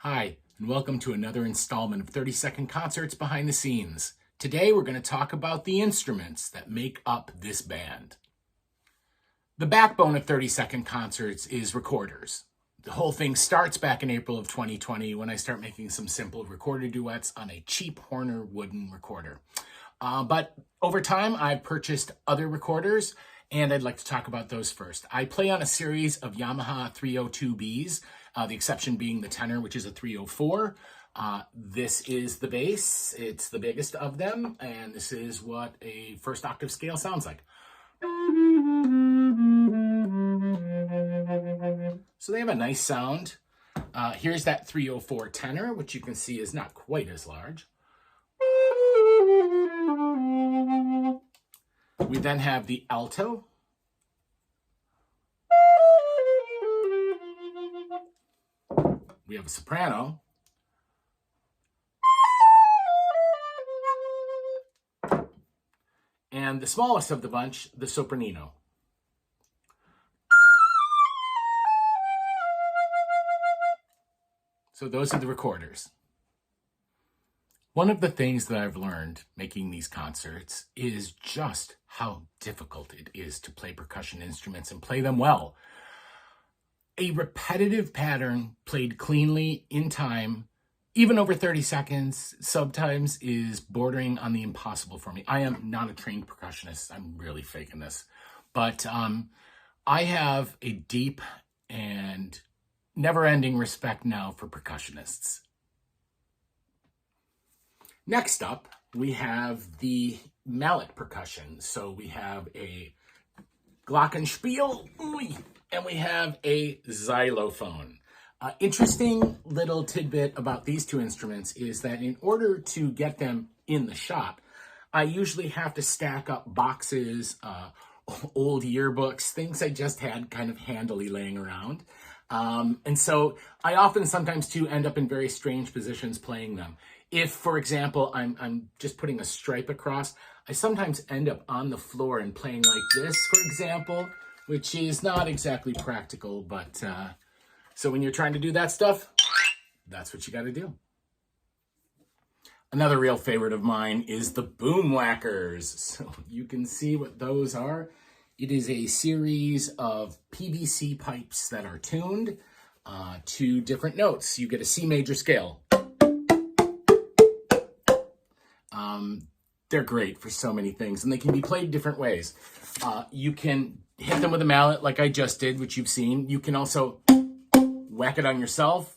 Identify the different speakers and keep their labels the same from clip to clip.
Speaker 1: Hi, and welcome to another installment of 30-second concerts behind the scenes. Today we're going to talk about the instruments that make up this band. The backbone of 30-second concerts is recorders. The whole thing starts back in April of 2020 when I start making some simple recorder duets on a cheap Horner wooden recorder. But over time, I've purchased other recorders, and I'd like to talk about those first. I play on a series of Yamaha 302Bs, the exception being the tenor, which is a 304. This is the bass. It's the biggest of them, and this is what a first octave scale sounds like. So they have a nice sound. Here's that 304 tenor, which you can see is not quite as large. We then have the alto. We have a soprano. And the smallest of the bunch, the sopranino. So those are the recorders. One of the things that I've learned making these concerts is just how difficult it is to play percussion instruments and play them well. A repetitive pattern played cleanly in time, even over 30 seconds, sometimes is bordering on the impossible for me. I am not a trained percussionist. I'm really faking this. But I have a deep and never-ending respect now for percussionists. Next up, we have the mallet percussion. So we have a glockenspiel, and we have a xylophone. Interesting little tidbit about these two instruments is that in order to get them in the shop, I usually have to stack up boxes, old yearbooks, things I just had kind of handily laying around. And so I often sometimes too end up in very strange positions playing them. If, for example, I'm just putting a stripe across, I sometimes end up on the floor and playing like this, for example, which is not exactly practical, but so when you're trying to do that stuff, that's what you got to do. Another real favorite of mine is the boom whackers. So you can see what those are. It is a series of PVC pipes that are tuned to different notes. You get a C major scale. They're great for so many things, and they can be played different ways. You can hit them with a mallet like I just did, which you've seen. You can also whack it on yourself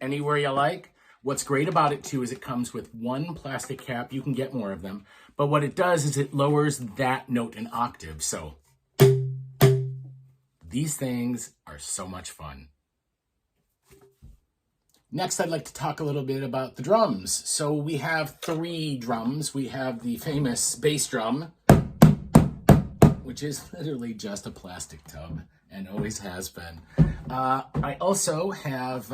Speaker 1: anywhere you like. What's great about it, too, is it comes with one plastic cap. You can get more of them. But what it does is it lowers that note an octave. So these things are so much fun. Next, I'd like to talk a little bit about the drums. So we have 3 drums. We have the famous bass drum, which is literally just a plastic tub and always has been. I also have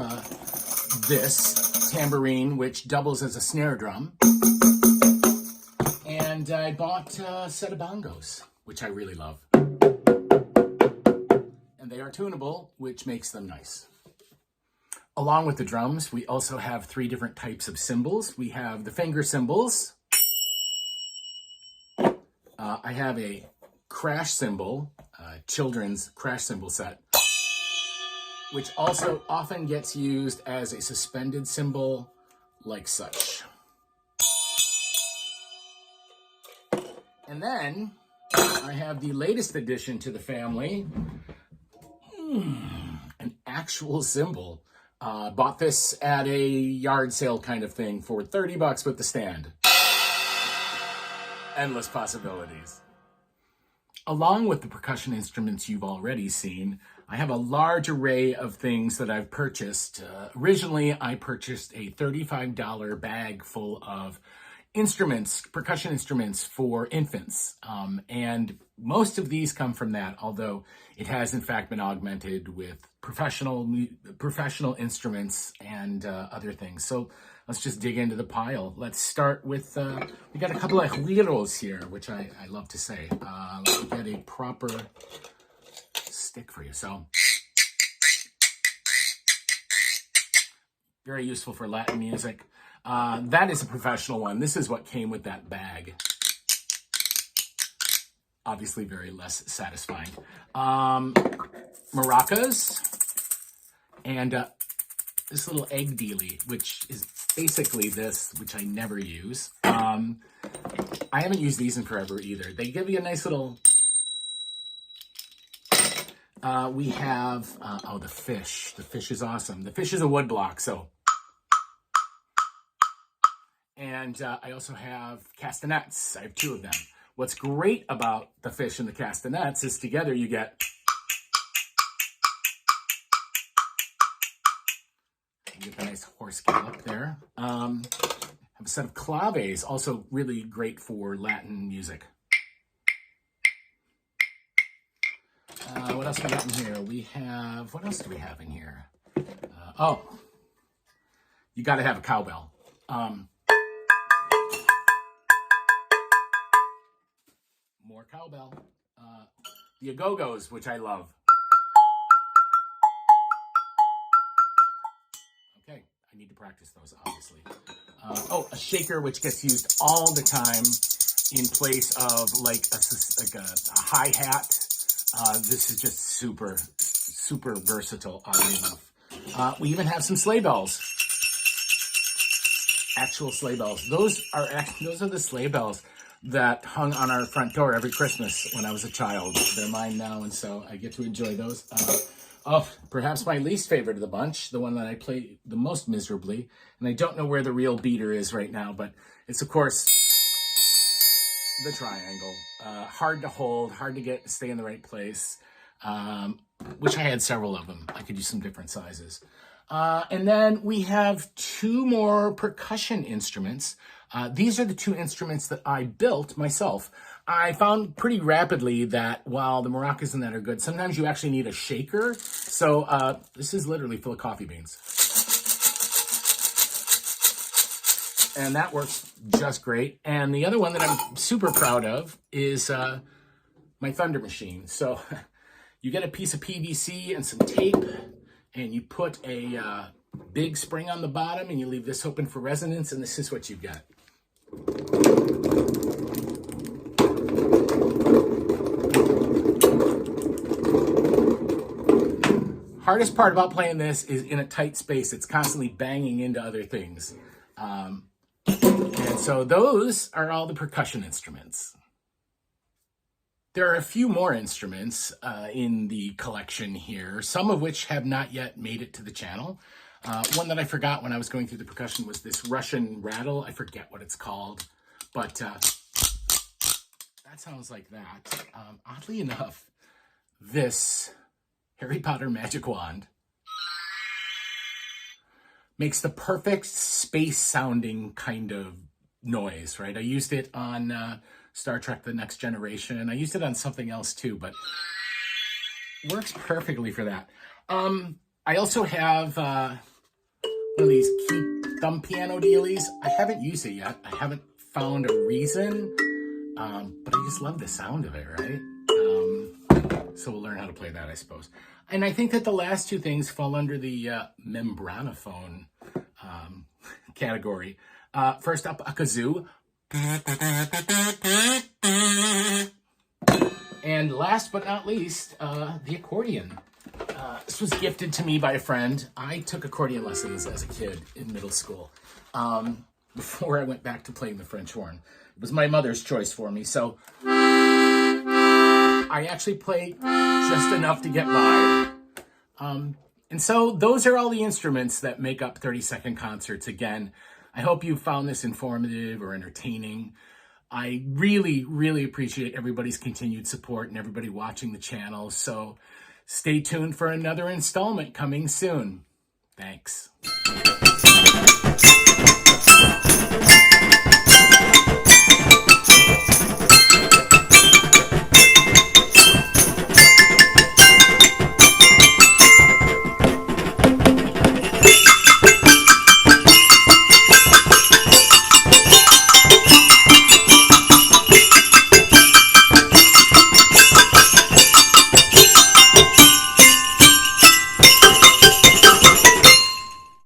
Speaker 1: this tambourine, which doubles as a snare drum. And I bought a set of bongos, which I really love. And they are tunable, which makes them nice. Along with the drums, we also have 3 different types of cymbals. We have the finger cymbals. I have a crash cymbal, children's crash cymbal set, which also often gets used as a suspended cymbal like such. And then I have the latest addition to the family, an actual cymbal. Bought this at a yard sale kind of thing for $30 with the stand. Endless possibilities. Along with the percussion instruments you've already seen, I have a large array of things that I've purchased. Originally, I purchased a $35 bag full of instruments, percussion instruments for infants. And most of these come from that, although it has in fact been augmented with professional instruments and other things. So let's just dig into the pile. Let's start with, we got a couple of giros here, which I love to say. Let me get a proper stick for you. So Very useful for Latin music. That is a professional one. This is what came with that bag. Obviously very less satisfying. Maracas. And this little egg dealie, which is basically this, which I never use. I haven't used these in forever either. They give you a nice little... we have, oh, the fish. The fish is awesome. The fish is a wood block, so... And I also have castanets. I have 2 of them. What's great about the fish and the castanets is together you get... You get the nice horse gallop there. Have a set of claves, also really great for Latin music. What else we got in here? We have, what else do we have in here? Oh, you got to have a cowbell. More cowbell. The agogos, which I love. Okay, I need to practice those, obviously. Oh, a shaker, which gets used all the time in place of like a hi-hat. This is just super, super versatile, oddly enough. We even have some sleigh bells. Actual sleigh bells. Those are the sleigh bells that hung on our front door every Christmas when I was a child. They're mine now, and so I get to enjoy those. Oh, perhaps my least favorite of the bunch, the one that I play the most miserably, and I don't know where the real beater is right now, but it's, of course, the triangle. Hard to hold, hard to stay in the right place. Wish I had several of them. I could use some different sizes. And then we have 2 more percussion instruments. These are the 2 instruments that I built myself. I found pretty rapidly that while the maracas and that are good, sometimes you actually need a shaker. So this is literally full of coffee beans. And that works just great. And the other one that I'm super proud of is my Thunder machine. So you get a piece of PVC and some tape, and you put a big spring on the bottom, and you leave this open for resonance, and this is what you've got. Hardest part about playing this is in a tight space. It's constantly banging into other things. And so those are all the percussion instruments. There are a few more instruments in the collection here, some of which have not yet made it to the channel. One that I forgot when I was going through the percussion was this Russian rattle. I forget what it's called, but that sounds like that. Oddly enough, this Harry Potter magic wand makes the perfect space-sounding kind of noise, right? I used it on Star Trek The Next Generation, and I used it on something else too, but works perfectly for that. I also have one of these key thumb piano dealies. I haven't used it yet. I haven't found a reason, but I just love the sound of it, right? So we'll learn how to play that, I suppose. And I think that the last 2 things fall under the membranophone category. First up, a kazoo. And last but not least, the accordion. This was gifted to me by a friend. I took accordion lessons as a kid in middle school before I went back to playing the French horn. It was my mother's choice for me, so I actually played just enough to get by. And so those are all the instruments that make up 30-second concerts. Again, I hope you found this informative or entertaining. I really, really appreciate everybody's continued support and everybody watching the channel. So stay tuned for another installment coming soon. Thanks.